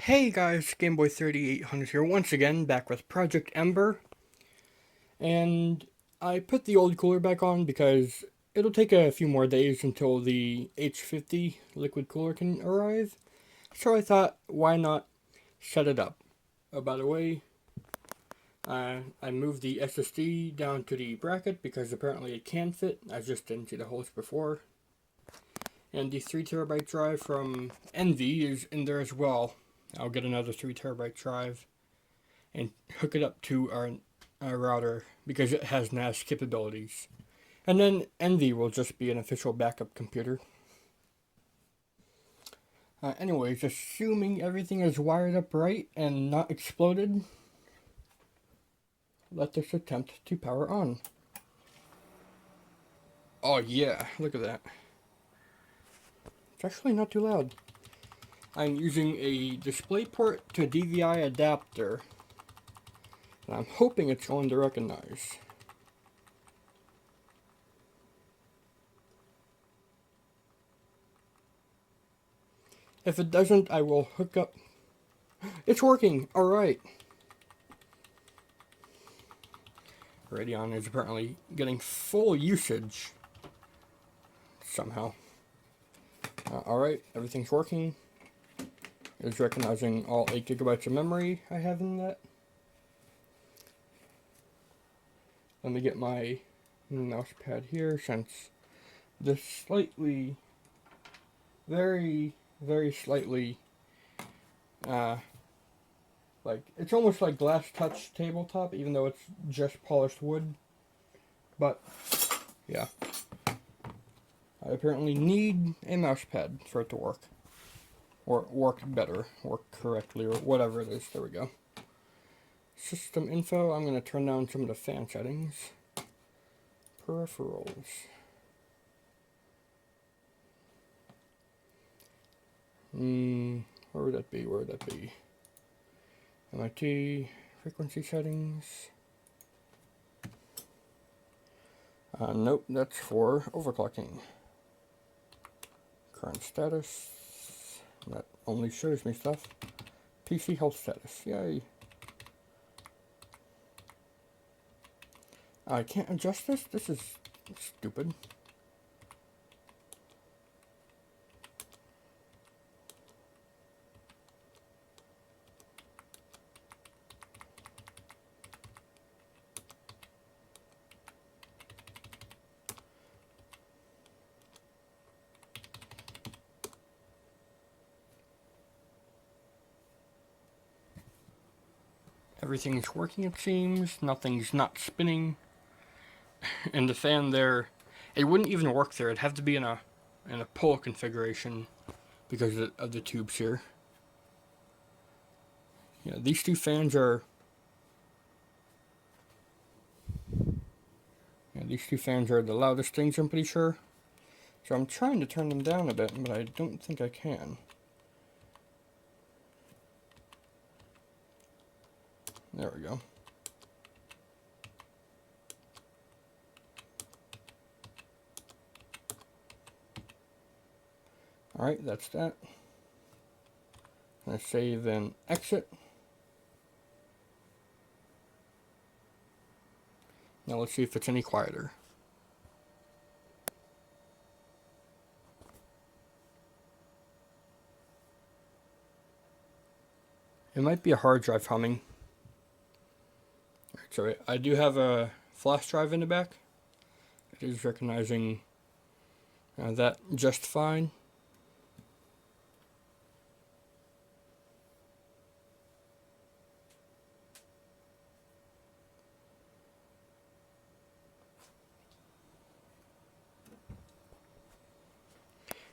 Hey guys, Gameboy 3800 here once again, back with Project Ember. And I put the old cooler back on because it'll take a few more days until the H50 liquid cooler can arrive. So I thought, why not set it up? Oh, by the way, I moved the SSD down to the bracket because apparently it can fit. I just didn't see the holes before. And the 3TB drive from Envy is in there as well. I'll get another 3TB drive and hook it up to our router because it has NAS capabilities. And then Envy will just be an official backup computer. Anyways, assuming everything is wired up right and not exploded, let us attempt to power on. Oh yeah, look at that. It's actually not too loud. I'm using a DisplayPort to DVI adapter, and I'm hoping it's going to recognize. If it doesn't, I will hook up. It's working! Alright. Radeon is apparently getting full usage. Somehow. Alright, everything's working. It's recognizing all 8 gigabytes of memory I have in that. Let me get my mouse pad here since this slightly, very slightly, like, it's almost like glass touch tabletop, even though it's just polished wood. But, yeah. I apparently need a mouse pad for it to work. Or work better, work correctly, or whatever it is. There we go. System info, I'm going to turn down some of the fan settings. Peripherals. Where would that be? Where would that be? MIT, frequency settings. Nope, that's for overclocking. Current status. That only shows me stuff. PC health status. Yay. I can't adjust this? This is stupid. Everything's working, it seems. Nothing's not spinning. And the fan there, it wouldn't even work there. It'd have to be in a pull configuration because of the tubes here. Yeah, these two fans are. Yeah, these two fans are the loudest things, I'm pretty sure. So I'm trying to turn them down a bit, but I don't think I can. There we go. Alright, that's that. I'm going to save and exit. Now let's see if it's any quieter. It might be a hard drive humming. So I do have a flash drive in the back. It is recognizing that just fine.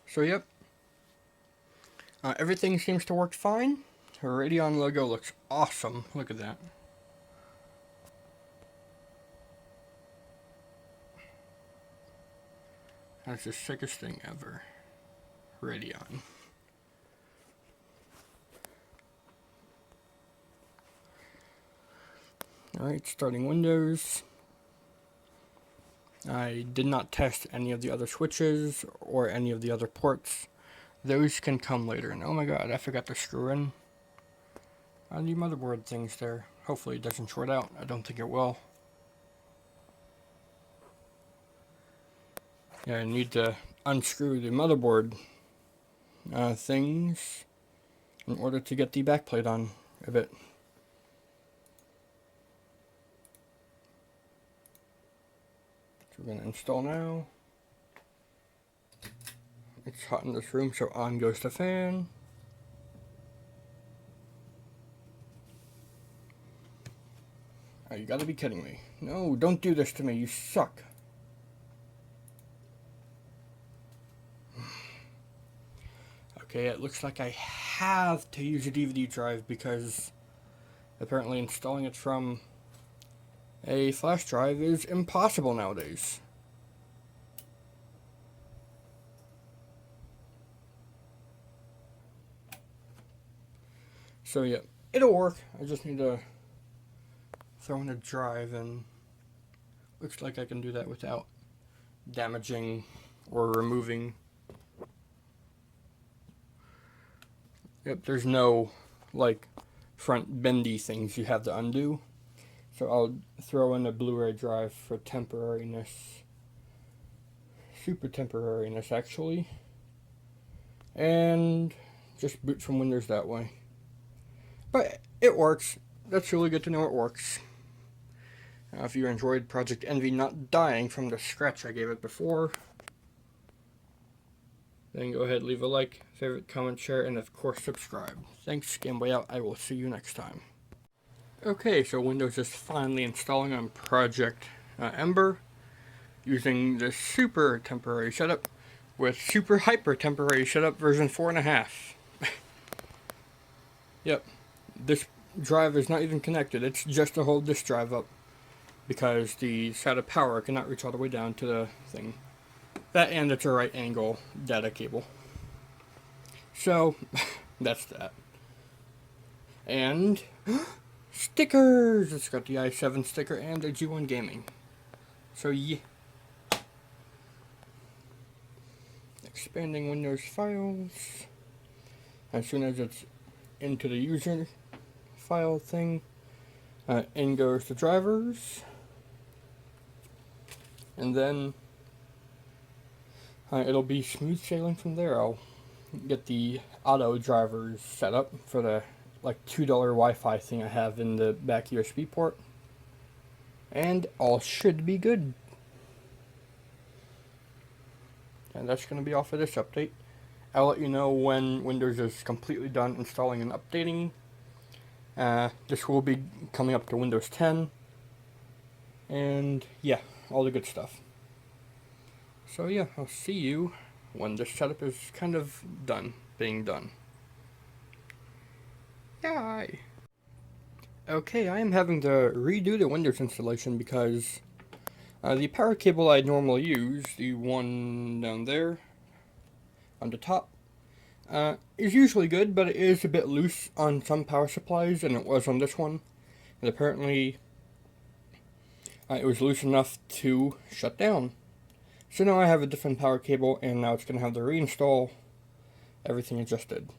So yep, everything seems to work fine. Her Radeon logo looks awesome. Look at that. That's the sickest thing ever. Radeon. Alright, starting Windows. I did not test any of the other switches or any of the other ports. Those can come later. And oh my god, I forgot to screw in. on the motherboard things there. Hopefully it doesn't short out. I don't think it will. Yeah, I need to unscrew the motherboard things in order to get the backplate on of it. So we're going to install now. It's hot in this room, so on goes the fan. Oh, you gotta be kidding me. No, don't do this to me, you suck. Okay, it looks like I have to use a DVD drive because apparently installing it from a flash drive is impossible nowadays. So yeah, it'll work. I just need to throw in a drive, and looks like I can do that without damaging or removing. Yep, there's no like front bendy things you have to undo. So I'll throw in a Blu-ray drive for temporariness. Super temporariness actually. And just boot from Windows that way. But it works. That's really good to know it works. If you enjoyed Project Envy not dying from the scratch I gave it before, then go ahead, leave a like, favorite, comment, share, and of course subscribe. Thanks, Game Boy out. I will see you next time. Okay, so Windows is finally installing on Project Ember using the super temporary setup with super hyper temporary setup version 4.5. Yep, this drive is not even connected. It's just to hold this drive up because the SATA power cannot reach all the way down to the thing. That, and it's a right angle data cable. So, that's that. And stickers! It's got the i7 sticker and the G1 Gaming. So yeah. Expanding Windows files. As soon as it's into the user file thing, in goes the drivers. And then it'll be smooth sailing from there. I'll get the auto drivers set up for the like $2 Wi-Fi thing I have in the back USB port, and all should be good. And that's going to be all for this update. I'll let you know when Windows is completely done installing and updating. This will be coming up to Windows 10, and yeah, all the good stuff. So yeah, I'll see you when this setup is kind of being done. Yay! Okay, I am having to redo the Windows installation because the power cable I normally use, the one down there on the top, is usually good, but it is a bit loose on some power supplies, and it was on this one. And apparently, it was loose enough to shut down. So now I have a different power cable, and now it's going to have to reinstall everything adjusted.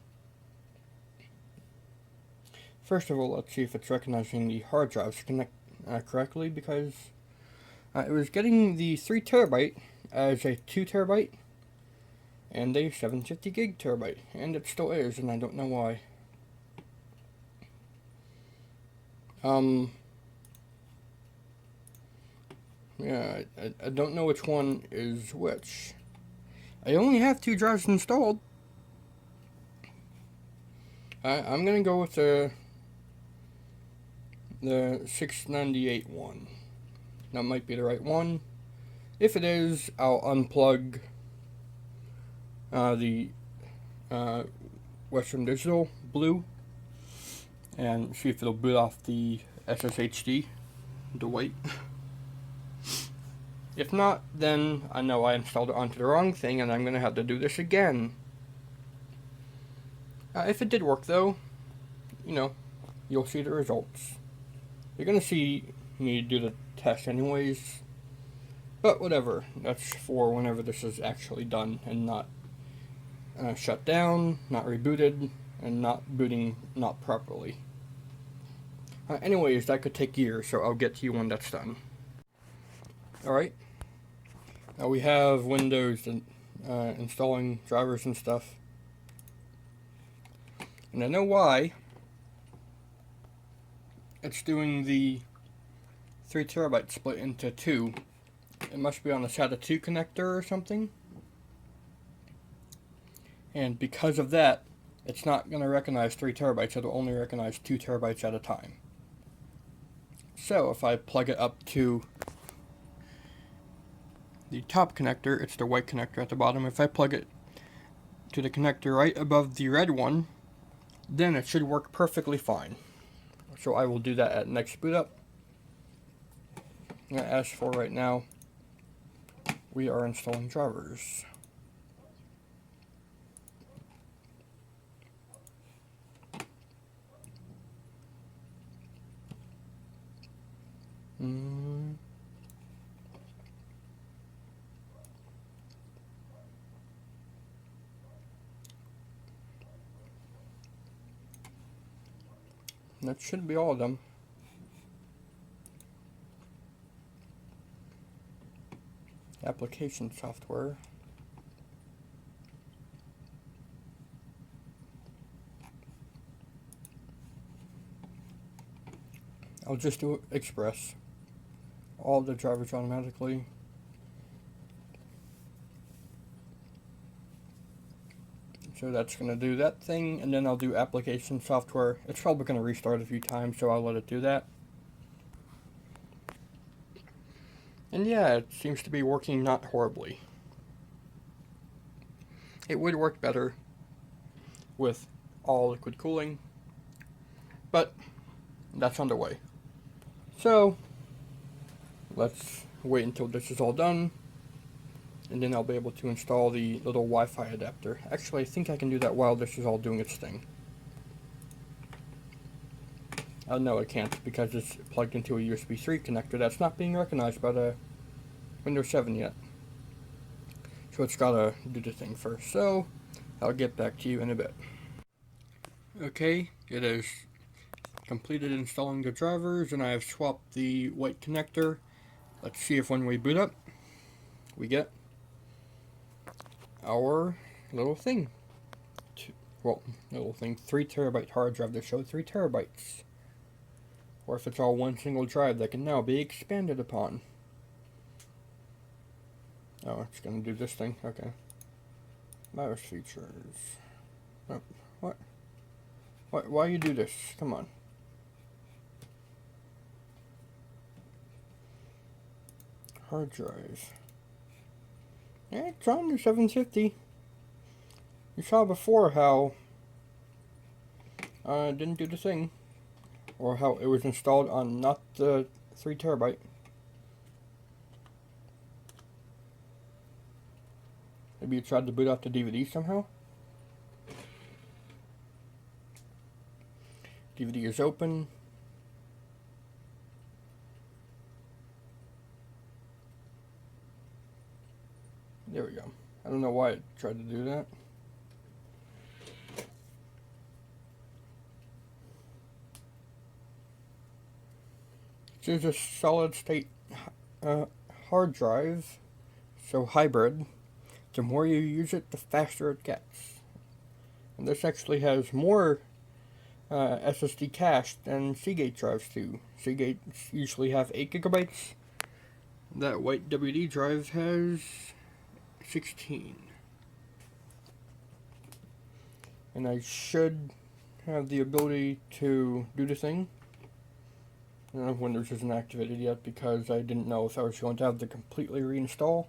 First of all, let's see if it's recognizing the hard drives correctly, because it was getting the 3 terabyte as a 2 terabyte and a 750 gig terabyte, and it still is, and I don't know why. Yeah, I don't know which one is which. I only have 2 drives installed. I'm gonna go with the 698 one. That might be the right one. If it is, I'll unplug the Western Digital Blue and see if it'll boot off the SSHD, the white. If not, then I know I installed it onto the wrong thing and I'm going to have to do this again. If it did work though, you know, you'll see the results. You're going to see me do the test anyways, but whatever, that's for whenever this is actually done and not shut down, not rebooted, and not booting not properly. Anyways, that could take years, so I'll get to you when that's done. Alright, now we have Windows and installing drivers and stuff. And I know why. It's doing the 3 terabyte split into 2. It must be on the SATA 2 connector or something. And because of that, it's not going to recognize 3 terabytes, it'll only recognize 2 terabytes at a time. So if I plug it up to the top connector, it's the white connector at the bottom. If I plug it to the connector right above the red one, then it should work perfectly fine. So I will do that at next boot up. As for right now, we are installing drivers. That should be all of them. Application software. I'll just do Express. All the drivers automatically. So that's going to do that thing, and then I'll do application software. It's probably going to restart a few times, so I'll let it do that. And yeah, it seems to be working not horribly. It would work better with all liquid cooling, but that's underway. So let's wait until this is all done, and then I'll be able to install the little Wi-Fi adapter. Actually, I think I can do that while this is all doing its thing. No, I can't, because it's plugged into a USB 3 connector that's not being recognized by the Windows 7 yet. So it's gotta do the thing first. So I'll get back to you in a bit. Okay, it is completed installing the drivers, and I have swapped the white connector. Let's see if when we boot up, we get our little thing. Little thing, 3 terabyte hard drive that showed 3 terabytes. Or if it's all one single drive that can now be expanded upon. Oh, it's gonna do this thing, okay. BIOS features. Oh, what? Why you do this? Come on. Hard drive. Yeah, it's on the 750. You saw before how it didn't do the thing. Or how it was installed on not the 3 terabyte. Maybe you tried to boot out the DVD somehow? DVD is open. There we go. I don't know why it tried to do that. This is a solid state hard drive, so hybrid. The more you use it, the faster it gets. And this actually has more SSD cache than Seagate drives do. Seagate usually have 8 gigabytes. That white WD drive has 16. And I should have the ability to do the thing. Windows isn't activated yet because I didn't know if I was going to have to completely reinstall.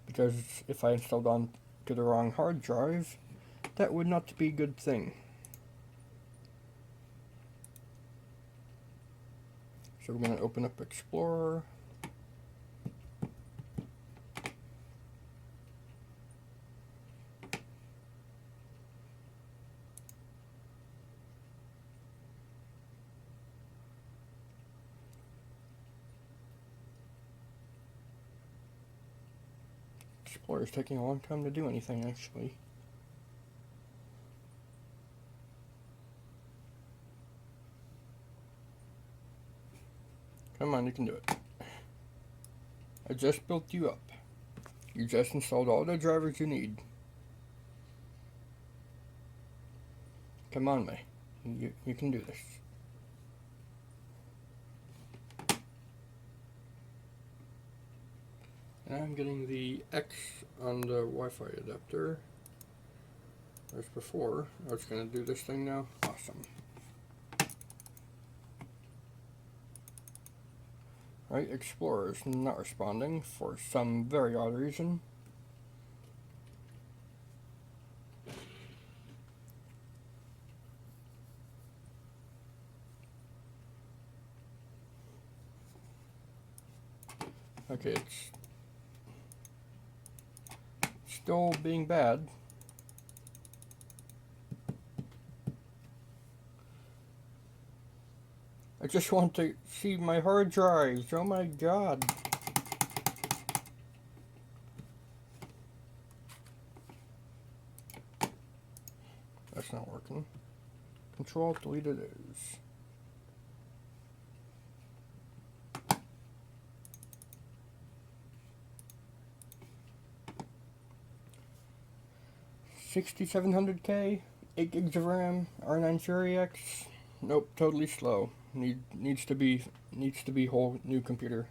Because if I installed on to the wrong hard drive, that would not be a good thing. So we're going to open up Explorer. Explorer is taking a long time to do anything, actually. Come on, you can do it. I just built you up. You just installed all the drivers you need. Come on, May. You can do this. And I'm getting the X on the Wi-Fi adapter. As before, I was going to do this thing now. Awesome. Right, Explorer is not responding for some very odd reason. Okay, it's still being bad. I just want to see my hard drives. Oh my god. That's not working. Control delete it is. $6,700K, 8 gigs of RAM, R9 Fury X. Nope, totally slow. Needs to be whole new computer.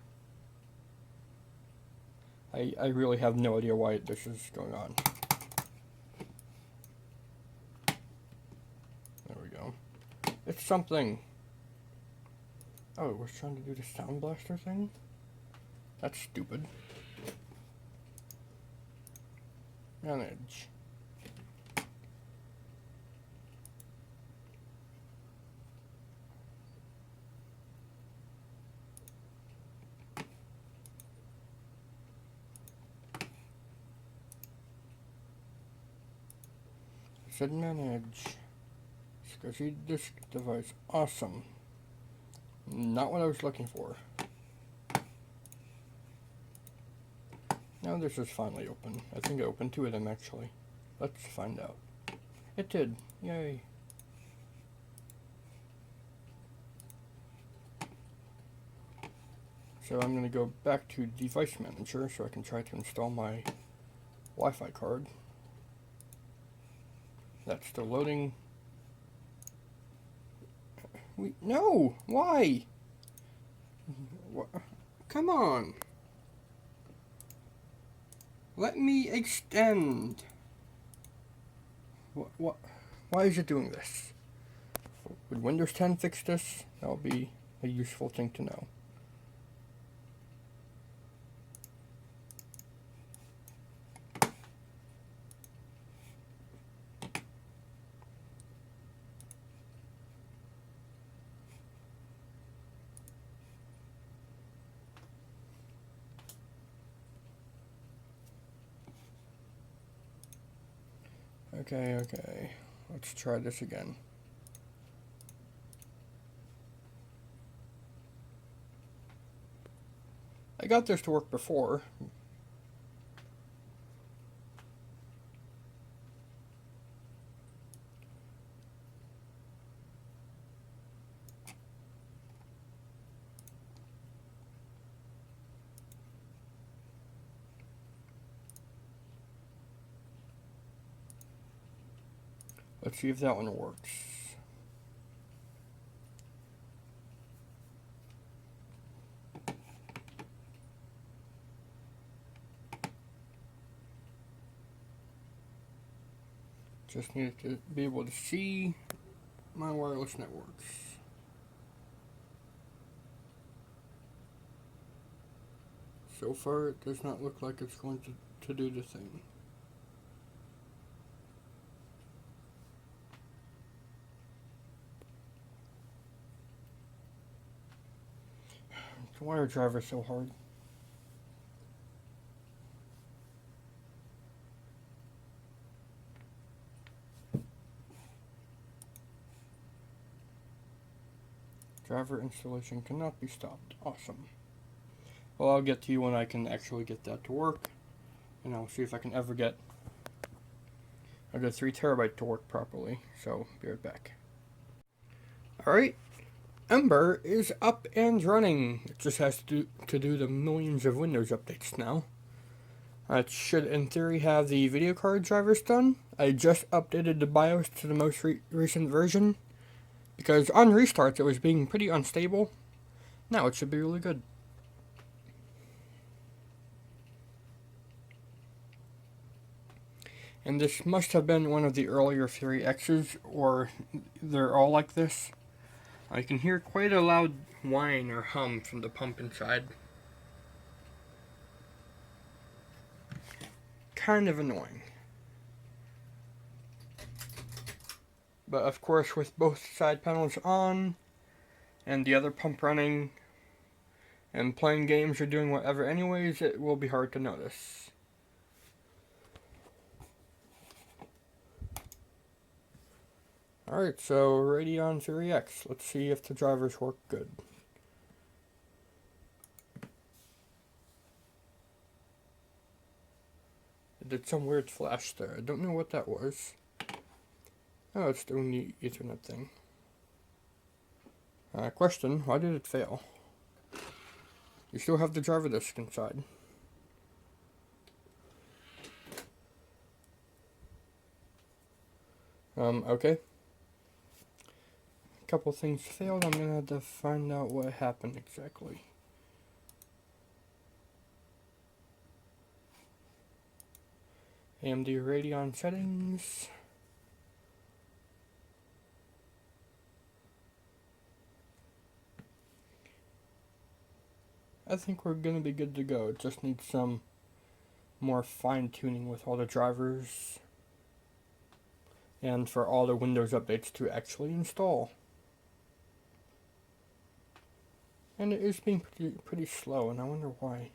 I really have no idea why this is going on. There we go. It's something. Oh, it was trying to do the Sound Blaster thing? That's stupid. Manage. I said manage. SCSI disk device. Awesome. Not what I was looking for. Now this is finally open. I think it opened 2 of them actually. Let's find out. It did. Yay. So I'm going to go back to Device Manager so I can try to install my Wi-Fi card. That's still loading. No! Why? Come on! Let me extend! What? Why is it doing this? Would Windows 10 fix this? That would be a useful thing to know. Okay. Let's try this again. I got this to work before. Let's see if that one works. Just needed to be able to see my wireless networks. So far, it does not look like it's going to do the thing. The wire driver is so hard. Driver installation cannot be stopped. Awesome. Well, I'll get to you when I can actually get that to work. And I'll see if I can ever get the 3 terabyte to work properly. So, be right back. Alright. Ember is up and running. It just has to do the millions of Windows updates now. It should, in theory, have the video card drivers done. I just updated the BIOS to the most recent version, because on restarts it was being pretty unstable. Now it should be really good. And this must have been one of the earlier Fury X's, or they're all like this. I can hear quite a loud whine or hum from the pump inside. Kind of annoying. But of course, with both side panels on, and the other pump running, and playing games or doing whatever anyways, it will be hard to notice. Alright, so Radeon Fury X. Let's see if the drivers work good. It did some weird flash there. I don't know what that was. Oh, it's doing the Ethernet thing. Question, why did it fail? You still have the driver disk inside. Okay. A couple things failed. I'm gonna have to find out what happened exactly. AMD Radeon settings. I think we're gonna be good to go. It just needs some more fine-tuning with all the drivers and for all the Windows updates to actually install. And it is being pretty slow, and I wonder why.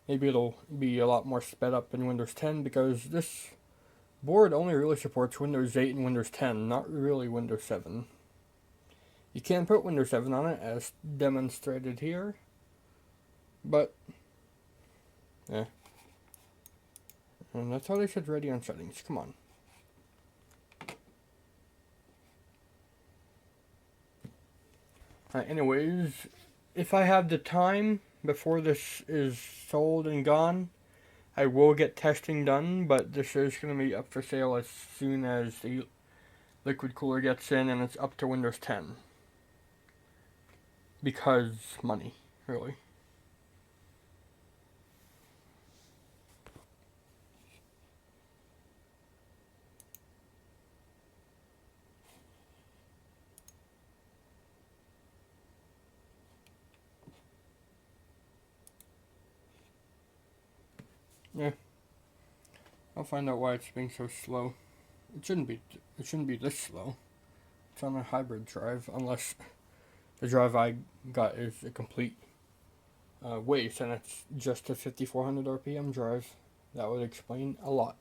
Maybe it'll be a lot more sped up in Windows 10, because this board only really supports Windows 8 and Windows 10, not really Windows 7. You can put Windows 7 on it, as demonstrated here, but, yeah. And that's how they said Radeon settings, come on. Anyways, if I have the time before this is sold and gone, I will get testing done, but this is going to be up for sale as soon as the liquid cooler gets in and it's up to Windows 10. Because money, really. Yeah. I'll find out why it's being so slow. It shouldn't be this slow. It's on a hybrid drive, unless the drive I got is a complete waste and it's just a 5400 RPM drive. That would explain a lot.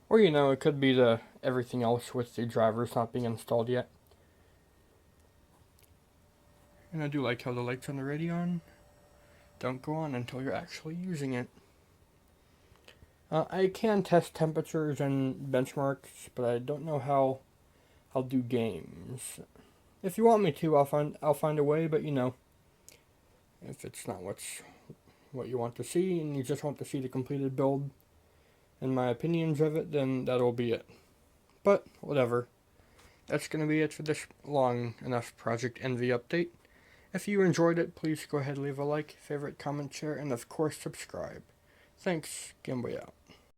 Or, you know, it could be the everything else with the drivers not being installed yet. And I do like how the lights on the Radeon don't go on until you're actually using it. I can test temperatures and benchmarks, but I don't know how I'll do games. If you want me to, I'll find a way, but you know, if it's not what you want to see and you just want to see the completed build and my opinions of it, then that'll be it. But whatever. That's going to be it for this long enough Project Envy update. If you enjoyed it, please go ahead and leave a like, favorite, comment, share, and of course subscribe. Thanks, Game Boy out.